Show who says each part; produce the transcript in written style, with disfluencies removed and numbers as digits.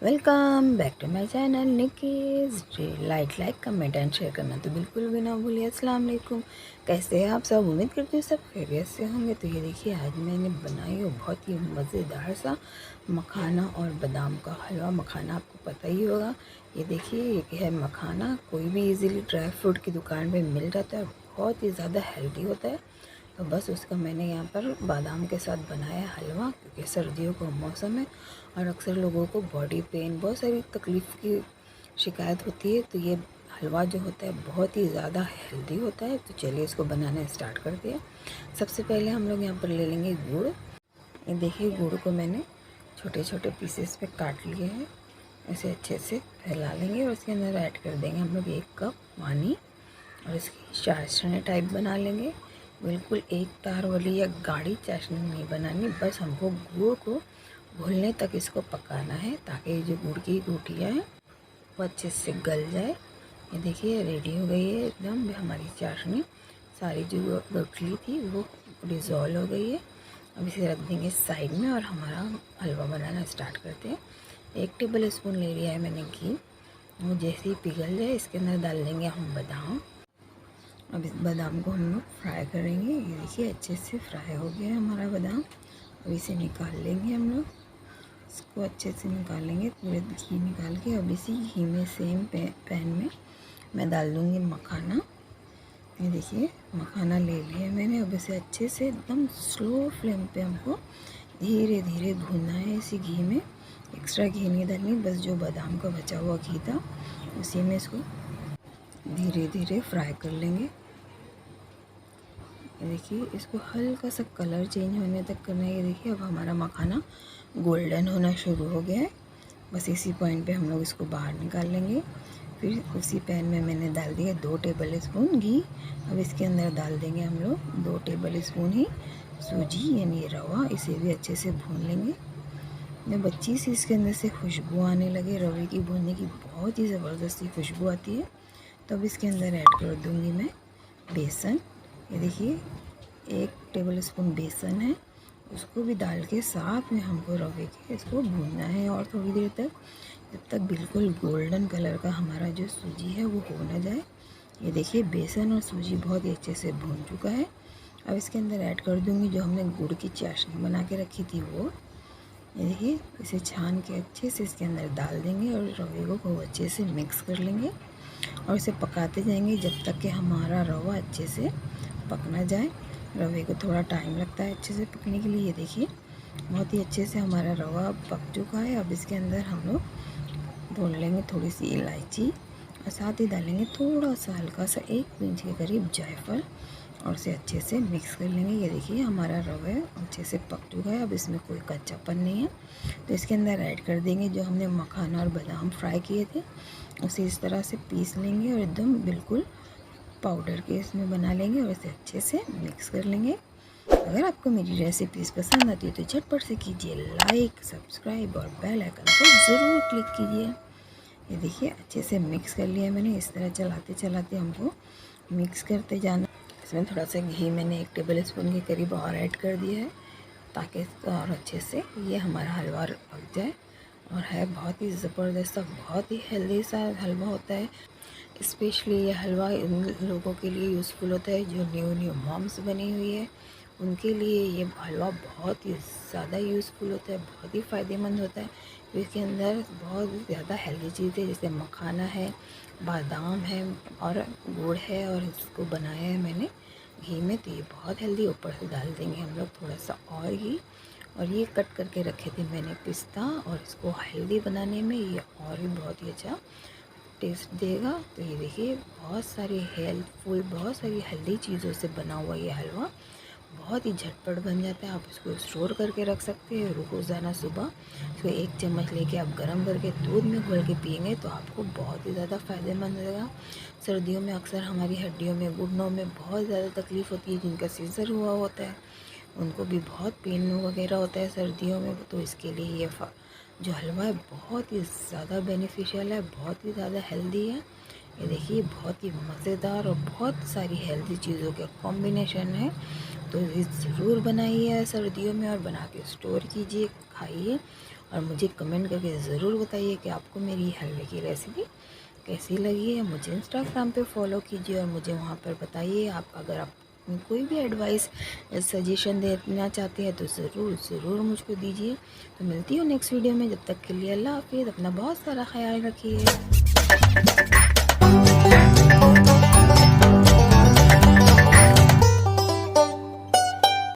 Speaker 1: Welcome back to my channel Nikki's. Like comment and share करना तो बिल्कुल भी ना भूलिए। अस्सलाम वालेकुम, कैसे हैं आप सब? उम्मीद करती हूँ सब खैरियत से होंगे। तो ये देखिए आज मैंने बनाई हो बहुत ही मज़ेदार सा मखाना और बादाम का हलवा। मखाना आपको पता ही होगा। ये देखिए ये है मखाना, कोई भी इजीली ड्राई फ्रूट की दुकान पे मिल जाता है, बहुत ही ज़्यादा हेल्दी होता है। तो बस उसका मैंने यहाँ पर बादाम के साथ बनाया हलवा, क्योंकि सर्दियों का मौसम है और अक्सर लोगों को बॉडी पेन, बहुत सारी तकलीफ़ की शिकायत होती है। तो ये हलवा जो होता है बहुत ही ज़्यादा हेल्दी होता है। तो चलिए इसको बनाना स्टार्ट करते हैं। सबसे पहले हम लोग यहाँ पर ले लेंगे गुड़। ये देखिए गुड़ को मैंने छोटे छोटे पीसेस पे काट लिए हैं। इसे अच्छे से फैला लेंगे और उसके अंदर ऐड कर देंगे हम लोग 1 कप पानी और इसकी चाशनी टाइप बना लेंगे। बिल्कुल एक तार वाली या गाढ़ी चाशनी नहीं बनानी, बस हमको गुड़ को घुलने तक इसको पकाना है, ताकि जो गुड़ की गुठलियाँ हैं वो अच्छे से गल जाए। ये देखिए रेडी हो गई है एकदम हमारी चाशनी। सारी जो गुठली थी वो डिज़ोल्व हो गई है। अब इसे रख देंगे साइड में और हमारा हलवा बनाना स्टार्ट करते हैं। 1 टेबल स्पून ले लिया है मैंने घी। वो जैसे ही पिघल जाए इसके अंदर डाल देंगे हम बादाम। अब इस बादाम को हम लोग फ्राई करेंगे। ये देखिए अच्छे से फ्राई हो गया है हमारा बादाम। अब इसे निकाल लेंगे हम लोग। इसको अच्छे से निकालेंगे, पूरे घी निकाल के। अब इसी घी में सेम पैन में मैं डाल दूँगी मखाना। ये देखिए मखाना ले लिया मैंने। अब इसे अच्छे से एकदम स्लो फ्लेम पे हमको धीरे धीरे भूनना है इसी घी में। एक्स्ट्रा घी नहीं डालनी, बस जो बादाम का बचा हुआ घी था उसी में इसको धीरे धीरे फ्राई कर लेंगे। देखिए इसको हल्का सा कलर चेंज होने तक करना है। ये देखिए अब हमारा मखाना गोल्डन होना शुरू हो गया है। बस इसी पॉइंट पे हम लोग इसको बाहर निकाल लेंगे। फिर उसी पैन में मैंने डाल दिया 2 टेबल स्पून घी। अब इसके अंदर डाल देंगे हम लोग 2 टेबल स्पून ही सूजी यानी रवा। इसे भी अच्छे से भून लेंगे। जब अच्छी सी इसके अंदर से खुशबू आने लगे, रवे की भूनने की बहुत ही ज़बरदस्ती खुशबू आती है, तो अब इसके अंदर ऐड कर दूँगी मैं बेसन। ये देखिए 1 टेबल स्पून बेसन है, उसको भी डाल के साथ में हमको रवे के इसको भूनना है और थोड़ी देर तक, जब तक बिल्कुल गोल्डन कलर का हमारा जो सूजी है वो हो ना जाए। ये देखिए बेसन और सूजी बहुत ही अच्छे से भून चुका है। अब इसके अंदर ऐड कर दूँगी जो हमने गुड़ की चाशनी बना के रखी थी वो। ये देखिए इसे छान के अच्छे से इसके अंदर डाल देंगे और रवे को खूब अच्छे से मिक्स कर लेंगे और इसे पकाते जाएंगे जब तक कि हमारा रवा अच्छे से पक ना जाए। रवे को थोड़ा टाइम लगता है अच्छे से पकने के लिए। ये देखिए बहुत ही अच्छे से हमारा रवा पक चुका है। अब इसके अंदर हम लोग भून लेंगे थोड़ी सी इलायची और साथ ही डालेंगे थोड़ा सा हल्का सा 1 पिंच के करीब जायफल और इसे अच्छे से मिक्स कर लेंगे। ये देखिए हमारा रवा अच्छे से पक चुका है। अब इसमें कोई कच्चापन नहीं है, तो इसके अंदर ऐड कर देंगे जो हमने मखाना और बादाम फ्राई किए थे, उसे इस तरह से पीस लेंगे और एकदम बिल्कुल पाउडर के इसमें बना लेंगे और इसे अच्छे से मिक्स कर लेंगे। अगर आपको मेरी रेसिपीज़ पसंद आती है तो झटपट से कीजिए लाइक, सब्सक्राइब और बेल आइकन को ज़रूर क्लिक कीजिए। ये देखिए अच्छे से मिक्स कर लिया मैंने। इस तरह चलाते चलाते हमको मिक्स करते जाना। इसमें थोड़ा सा घी मैंने 1 टेबल स्पून के करीब और ऐड कर दिया है, ताकि इसका और अच्छे से ये हमारा हलवा पक जाए। और है बहुत ही ज़बरदस्त, बहुत ही हेल्दी सा हलवा होता है। स्पेशली ये हलवा उन लोगों के लिए यूज़फुल होता है जो न्यू मॉम्स बनी हुई है, उनके लिए ये हलवा बहुत ही ज़्यादा यूज़फुल होता है, बहुत ही फ़ायदेमंद होता है। इसके अंदर बहुत ज़्यादा हेल्दी चीज़ें जैसे मखाना है, बादाम है और गुड़ है, और इसको बनाया है मैंने घी में, तो ये बहुत हेल्दी। ऊपर से डाल देंगे हम लोग थोड़ा सा और घी। और ये कट करके रखे थे मैंने पिस्ता, और इसको हेल्दी बनाने में ये और भी बहुत ही अच्छा टेस्ट देगा। तो ये देखिए बहुत सारी हेल्पफुल, बहुत सारी हेल्दी चीज़ों से बना हुआ ये हलवा बहुत ही झटपट बन जाता है। आप इसको स्टोर करके रख सकते हैं। रोज़ाना सुबह इसको 1 चम्मच लेके आप गर्म करके दूध में घोल के पिएंगे तो आपको बहुत ही ज़्यादा फ़ायदेमंद रहेगा। सर्दियों में अक्सर हमारी हड्डियों में, घुटनों में बहुत ज़्यादा तकलीफ़ होती है, जिनका सीज़र हुआ होता है उनको भी बहुत पेन वगैरह होता है सर्दियों में। तो इसके लिए ये जो हलवा है बहुत ही ज़्यादा बेनिफिशियल है, बहुत ही ज़्यादा हेल्दी है। ये देखिए बहुत ही मज़ेदार और बहुत सारी हेल्दी चीज़ों के कॉम्बिनेशन है। तो ये ज़रूर बनाइए सर्दियों में और बना के स्टोर कीजिए, खाइए और मुझे कमेंट करके ज़रूर बताइए कि आपको मेरी हलवे की रेसिपी कैसी लगी है। मुझे इंस्टाग्राम पे फॉलो कीजिए और मुझे वहाँ पर बताइए आप अगर आप कोई भी एडवाइस सजेशन देना चाहते हैं तो ज़रूर मुझको दीजिए। तो मिलती हूँ नेक्स्ट वीडियो में, जब तक के लिए अल्लाह हाफ़िज़। अपना बहुत सारा ख्याल रखिए।